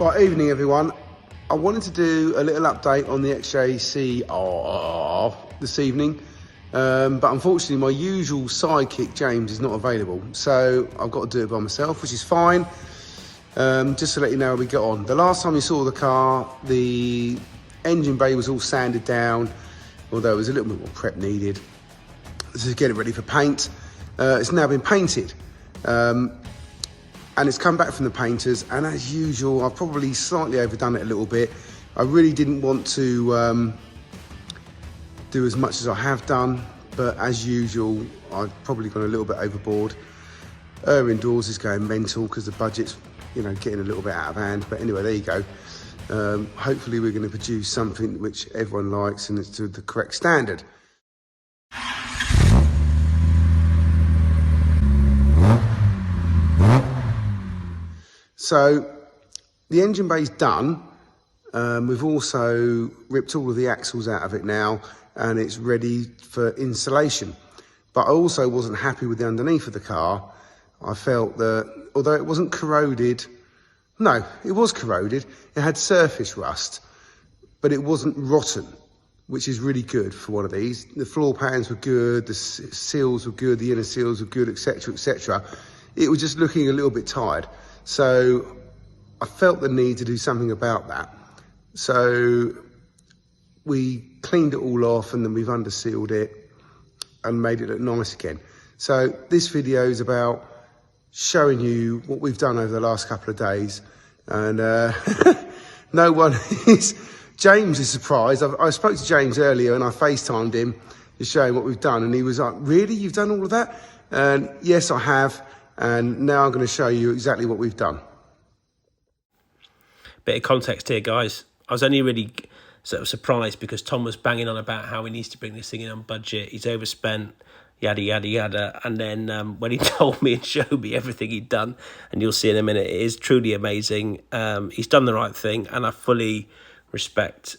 Right, evening everyone. I wanted to do a little update on the XJC RRR this evening, but unfortunately my usual sidekick James is not available, so I've got to do it by myself, which is fine. Just to let you know how we got on. The last time you saw the car, the engine bay was all sanded down, although there was a little bit more prep needed to get it ready for paint. It's now been painted. And it's come back from the painters, and as usual, I've probably slightly overdone it a little bit. I really didn't want to do as much as I have done, but as usual, I've probably gone a little bit overboard. Indoors is going mental because the budget's, you know, getting a little bit out of hand. But anyway, there you go. Hopefully we're going to produce something which everyone likes and it's to the correct standard. So the engine bay's done. We've also ripped all of the axles out of it now, and it's ready for installation. But I also wasn't happy with the underneath of the car. I felt that although it wasn't corroded, no, it was corroded. It had surface rust, but it wasn't rotten, which is really good for one of these. The floor pans were good, the seals were good, the inner seals were good, etc., etc. It was just looking a little bit tired. So I felt the need to do something about that. So we cleaned it all off, and then we've undersealed it and made it look nice again. So this video is about showing you what we've done over the last couple of days. And no one is, James is surprised. I spoke to James earlier and I FaceTimed him to show him what we've done. And he was like, really, you've done all of that? And yes, I have. And now I'm going to show you exactly what we've done. Bit of context here, guys. I was only really sort of surprised because Tom was banging on about how he needs to bring this thing in on budget. He's overspent, yada, yada, yada. And then when he told me and showed me everything he'd done, and you'll see in a minute, it is truly amazing. He's done the right thing, and I fully respect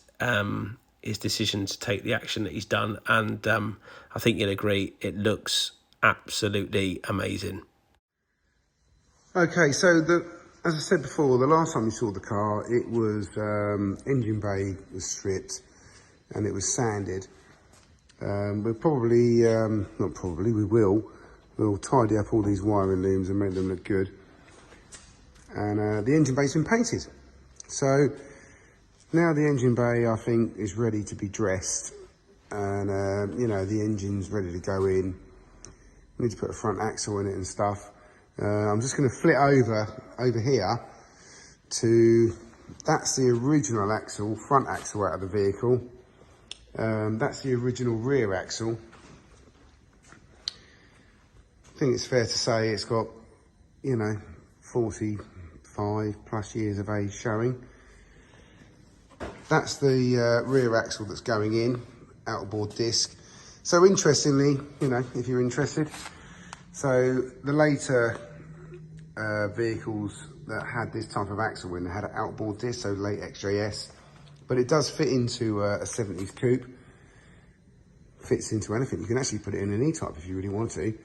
his decision to take the action that he's done. And I think you'll agree, it looks absolutely amazing. Okay, so as I said before, the last time you saw the car, it was engine bay was stripped and it was sanded. We'll probably, not probably, we'll tidy up all these wiring looms and make them look good. And the engine bay's been painted. So now the engine bay, I think, is ready to be dressed. And, you know, the engine's ready to go in. We need to put a front axle in it and stuff. I'm just going to flit over here to, that's the original axle, front axle out of the vehicle. That's the original rear axle. I think it's fair to say it's got, you know, 45 plus years of age showing. That's the rear axle that's going in, outboard disc. So interestingly, you know, if you're interested, so the later vehicles that had this type of axle in, they had an outboard disc, so late XJS, but it does fit into a 70s coupe. Fits into anything. You can actually put it in an E-type if you really want to.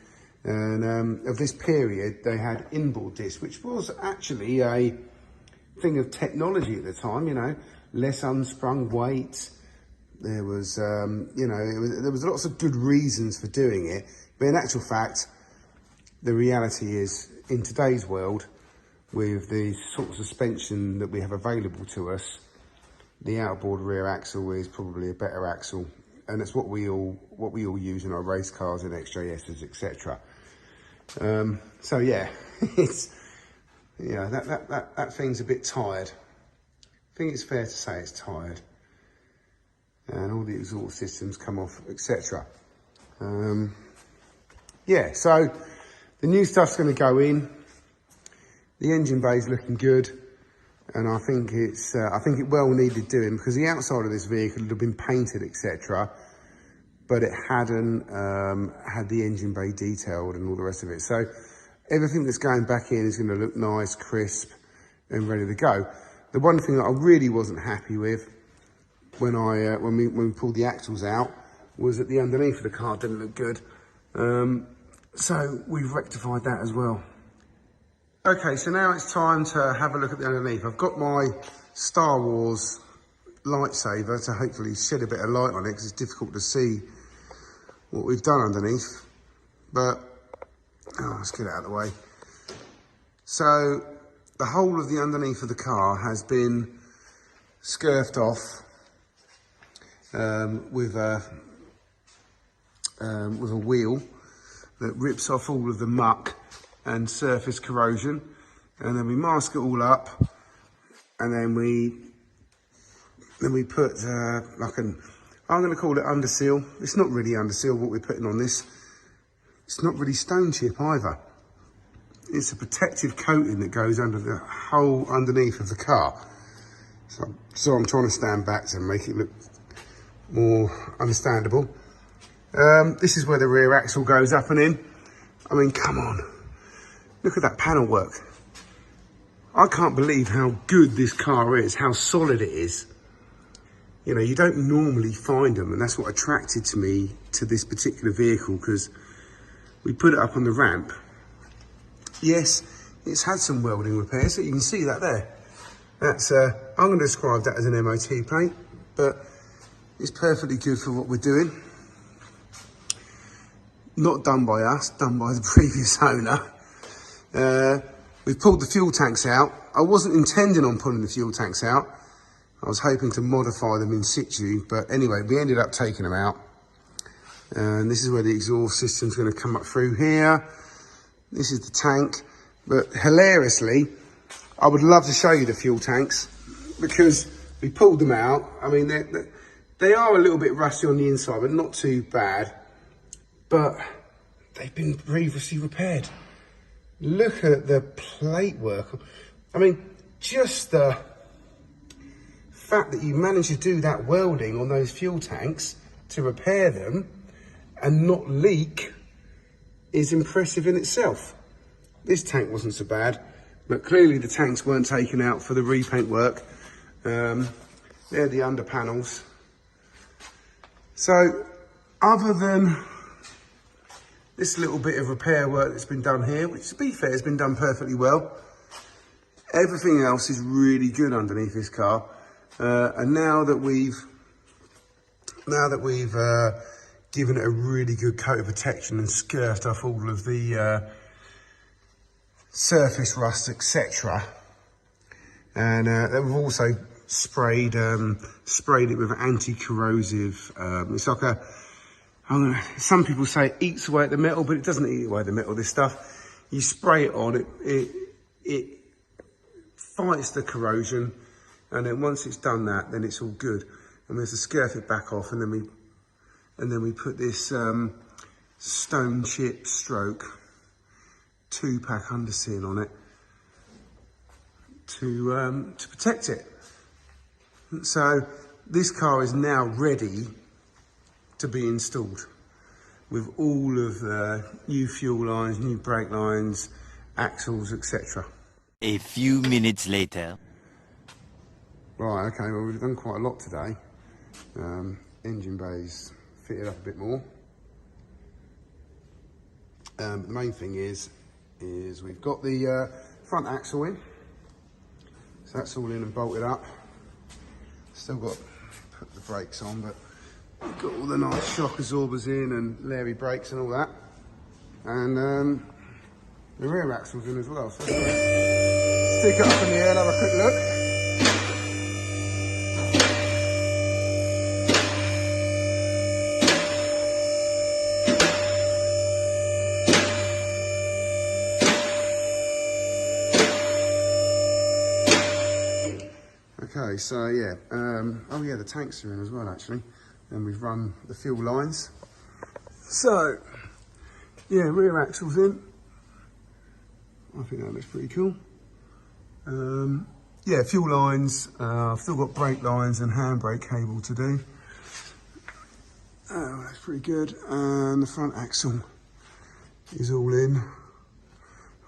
And of this period, they had inboard disc, which was actually a thing of technology at the time, you know, less unsprung weight. There was, you know, there was lots of good reasons for doing it, but in actual fact, the reality is, in today's world, with the sort of suspension that we have available to us, the outboard rear axle is probably a better axle, and it's what we all use in our race cars and XJSs, etc. So yeah, it's, you know, that thing's a bit tired. I think it's fair to say it's tired, and all the exhaust systems come off, etc. Yeah, so the new stuff's going to go in. The engine bay's looking good, and I think it's it well needed doing, because the outside of this vehicle had been painted, etc., but it hadn't had the engine bay detailed and all the rest of it. So everything that's going back in is going to look nice, crisp, and ready to go. The one thing that I really wasn't happy with when we pulled the axles out was that the underneath of the car didn't look good. So we've rectified that as well. Okay, so now it's time to have a look at the underneath. I've got my Star Wars lightsaber to hopefully shed a bit of light on it, because it's difficult to see what we've done underneath. But, let's get it out of the way. So, the whole of the underneath of the car has been scurfed off with a wheel that rips off all of the muck and surface corrosion, and then we mask it all up, and then we put like I'm going to call it underseal. It's not really underseal what we're putting on this. It's not really stone chip either. It's a protective coating that goes under the whole underneath of the car. So I'm trying to stand back to make it look more understandable. This is where the rear axle goes up and in. I mean, come on. Look at that panel work. I can't believe how good this car is, how solid it is. You know, you don't normally find them, and that's what attracted me to this particular vehicle, because we put it up on the ramp. Yes, it's had some welding repairs, so you can see that there. That's, I'm going to describe that as an MOT paint, but it's perfectly good for what we're doing. Not done by us, done by the previous owner. We've pulled the fuel tanks out. I wasn't intending on pulling the fuel tanks out. I was hoping to modify them in situ, but anyway, we ended up taking them out. And this is where the exhaust system's going to come up through here. This is the tank. But hilariously, I would love to show you the fuel tanks, because we pulled them out. I mean, they are a little bit rusty on the inside, but not too bad. But they've been previously repaired. Look at the plate work. I mean, just the fact that you managed to do that welding on those fuel tanks to repair them and not leak is impressive in itself. This tank wasn't so bad, but clearly the tanks weren't taken out for the repaint work. They're the under panels. So, other than this little bit of repair work that's been done here, which to be fair has been done perfectly well, everything else is really good underneath this car. And now that we've given it a really good coat of protection and scurfed off all of the surface rust, etc., and then we've also sprayed it with anti-corrosive. It's like some people say it eats away at the metal, but it doesn't eat away at the metal. This stuff, you spray it on, it fights the corrosion, and then once it's done that, then it's all good. And we have to scurf it back off, and then we put this stone chip stroke 2-pack underseal on it to protect it. So this car is now ready to be installed with all of the new fuel lines, new brake lines, axles, etc. A few minutes later. Right, okay, well, we've done quite a lot today. Engine bay's fitted up a bit more. The main thing is we've got the front axle in. So that's all in and bolted up. Still got to put the brakes on, but we've got all the nice shock absorbers in and Larry brakes and all that. And the rear axle's in as well. So stick it up in the air and have a quick look. Okay, so yeah, oh yeah, the tanks are in as well actually, and we've run the fuel lines. So, yeah, rear axle's in. I think that looks pretty cool. Yeah, fuel lines, I've still got brake lines and handbrake cable to do. That's pretty good, and the front axle is all in.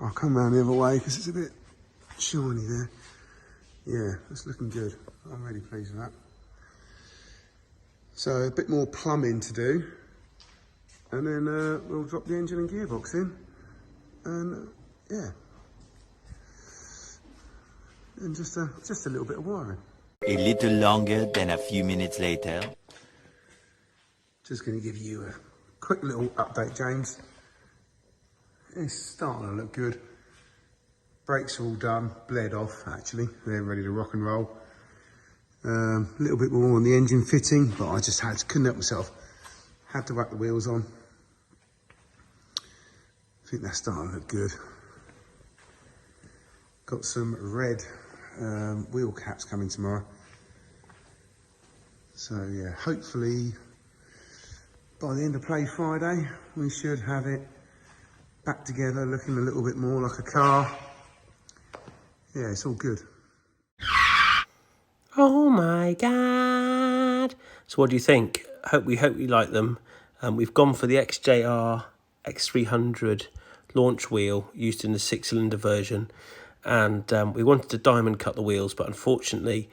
I'll come around the other way because it's a bit shiny there. Yeah, that's looking good. I'm really pleased with that. So a bit more plumbing to do, and then we'll drop the engine and gearbox in, and yeah, and just a little bit of wiring. A little longer than a few minutes later. Just going to give you a quick little update, James. It's starting to look good. Brakes are all done, bled off actually. They're ready to rock and roll. A little bit more on the engine fitting, but I just couldn't help myself. Had to whack the wheels on. I think that's starting to look good. Got some red wheel caps coming tomorrow. So yeah, hopefully by the end of play Friday, we should have it back together, looking a little bit more like a car. Yeah, it's all good. Oh my God. So what do you think? We hope you like them. We've gone for the XJR X300 launch wheel used in the 6-cylinder version. And we wanted to diamond cut the wheels, but unfortunately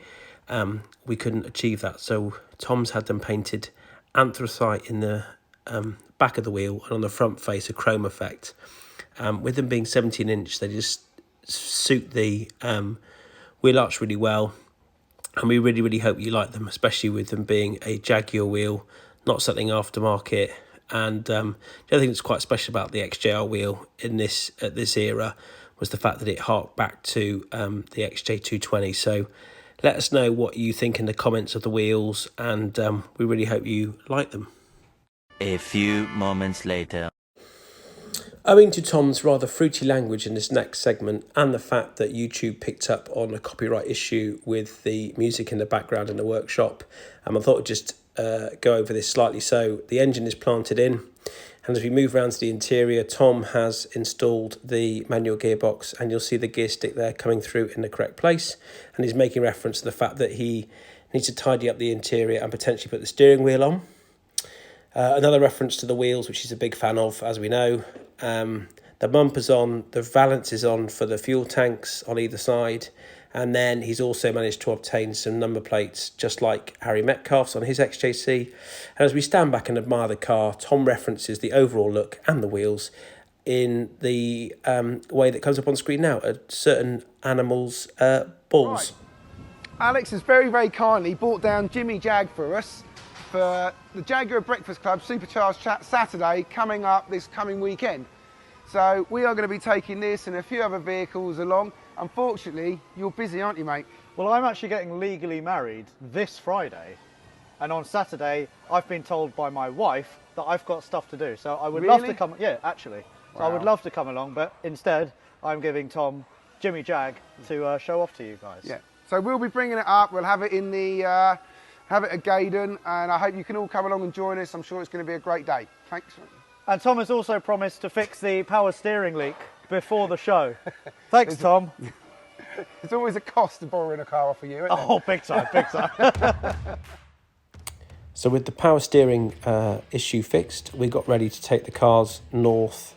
we couldn't achieve that. So Tom's had them painted anthracite in the back of the wheel, and on the front face a chrome effect. With them being 17-inch, they just suit the wheel arch really well. And we really hope you like them, especially with them being a Jaguar wheel, not something aftermarket. And the other thing that's quite special about the XJR wheel in this at this era was the fact that it harked back to the XJ220. So let us know what you think in the comments of the wheels, and we really hope you like them. A few moments later. Owing to Tom's rather fruity language in this next segment, and the fact that YouTube picked up on a copyright issue with the music in the background in the workshop, I thought I'd just go over this slightly. So the engine is planted in, and as we move around to the interior, Tom has installed the manual gearbox, and you'll see the gear stick there coming through in the correct place, and he's making reference to the fact that he needs to tidy up the interior and potentially put the steering wheel on. Another reference to the wheels, which he's a big fan of, as we know. The bumper's on, the valance is on for the fuel tanks on either side, and then he's also managed to obtain some number plates just like Harry Metcalf's on his XJC. And as we stand back and admire the car, Tom references the overall look and the wheels in the way that comes up on screen now, at certain animals' balls. Right. Alex has very kindly brought down Jimmy Jag for us for the Jaguar Breakfast Club Supercharged Chat Saturday coming up this coming weekend. So we are going to be taking this and a few other vehicles along. Unfortunately, you're busy, aren't you, mate? Well, I'm actually getting legally married this Friday, and on Saturday I've been told by my wife that I've got stuff to do. So I would love to come. Yeah, actually. So I would love to come along, but instead I'm giving Tom Jimmy Jag to show off to you guys. Yeah. So we'll be bringing it up. We'll have it in the have it at Gaydon, and I hope you can all come along and join us. I'm sure it's going to be a great day. Thanks. And Tom has also promised to fix the power steering leak before the show. Thanks, Tom. There's always a cost to borrowing a car off of you, isn't there? Oh, big time, big time. So with the power steering issue fixed, we got ready to take the cars north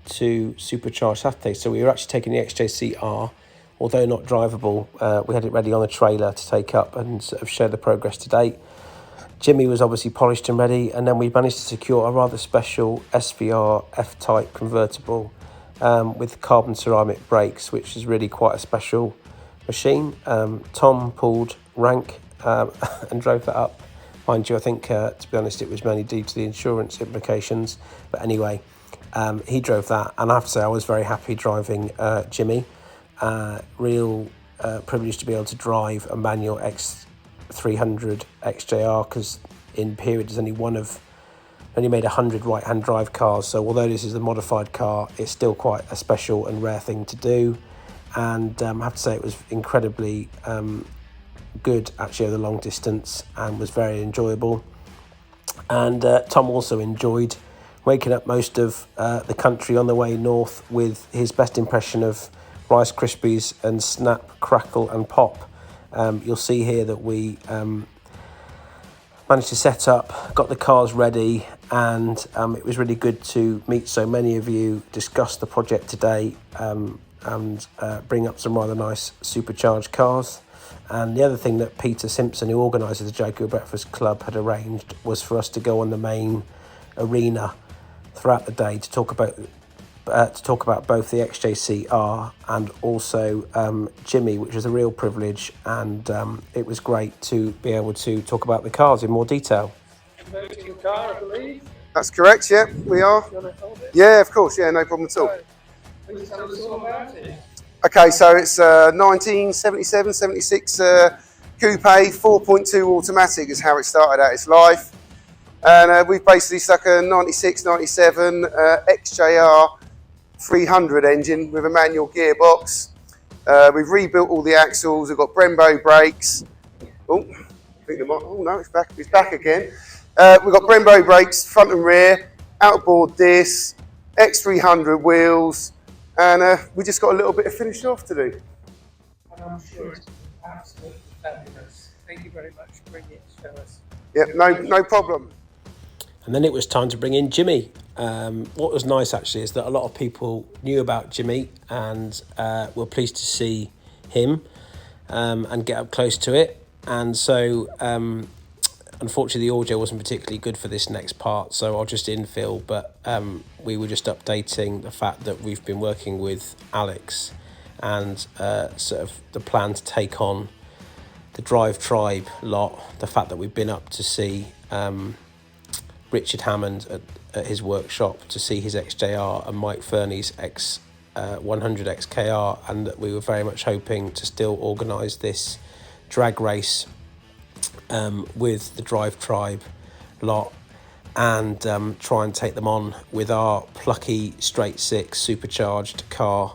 to Supercharged Saturday. So we were actually taking the XJC R, although not drivable. We had it ready on a trailer to take up and sort of share the progress to date. Jimmy was obviously polished and ready, and then we managed to secure a rather special SVR F-Type convertible with carbon ceramic brakes, which is really quite a special machine. Tom pulled rank and drove that up. Mind you, I think, to be honest, it was mainly due to the insurance implications. But anyway, he drove that, and I have to say I was very happy driving Jimmy. Real privilege to be able to drive a manual X300 XJR, because in period there's only made 100 right-hand drive cars. So although this is a modified car, it's still quite a special and rare thing to do. And I have to say it was incredibly good actually over the long distance, and was very enjoyable. And Tom also enjoyed waking up most of the country on the way north with his best impression of Rice Krispies and Snap, Crackle and Pop. You'll see here that we managed to set up, got the cars ready, and it was really good to meet so many of you, discuss the project today, and bring up some rather nice supercharged cars. And the other thing that Peter Simpson, who organises the Jaguar Breakfast Club, had arranged was for us to go on the main arena throughout the day to talk about to talk about both the XJC R and also Jimmy, which was a real privilege, and it was great to be able to talk about the cars in more detail. The car, I believe. That's correct, yeah, we are. Yeah, of course, yeah, no problem at all. Please tell us all about it. Okay, so it's 1977, 76 coupe, 4.2 automatic is how it started out its life. And we've basically stuck a 96, 97 XJR 300 engine with a manual gearbox. We've rebuilt all the axles, we've got Brembo brakes. Oh, I think no, it's back again. We've got Brembo brakes, front and rear, outboard discs, X300 wheels, and we just got a little bit of finishing off to do. And I'm sure it's absolutely fabulous. Thank you very much for bringing it to show us. Yeah, no problem. And then it was time to bring in Jimmy. What was nice actually is that a lot of people knew about Jimmy and were pleased to see him and get up close to it. And so unfortunately the audio wasn't particularly good for this next part, so I'll just infill, but we were just updating the fact that we've been working with Alex and sort of the plan to take on the Drive Tribe lot, the fact that we've been up to see Richard Hammond at his workshop to see his XJR and Mike Fernie's X100 XKR, and that we were very much hoping to still organise this drag race with the Drive Tribe lot and try and take them on with our plucky straight six supercharged car.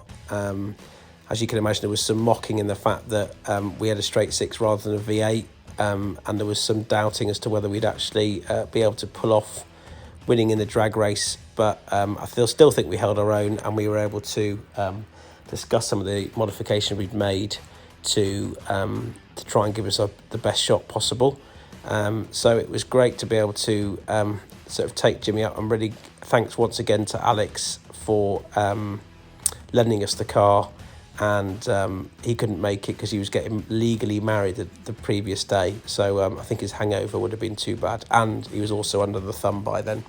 As you can imagine, there was some mocking in the fact that we had a straight six rather than a V8. And there was some doubting as to whether we'd actually be able to pull off winning in the drag race, but I still think we held our own, and we were able to discuss some of the modification we'd made to try and give us the best shot possible. So it was great to be able to sort of take Jimmy up, and really thanks once again to Alex for lending us the car. And he couldn't make it because he was getting legally married the previous day, so I think his hangover would have been too bad, and he was also under the thumb by then.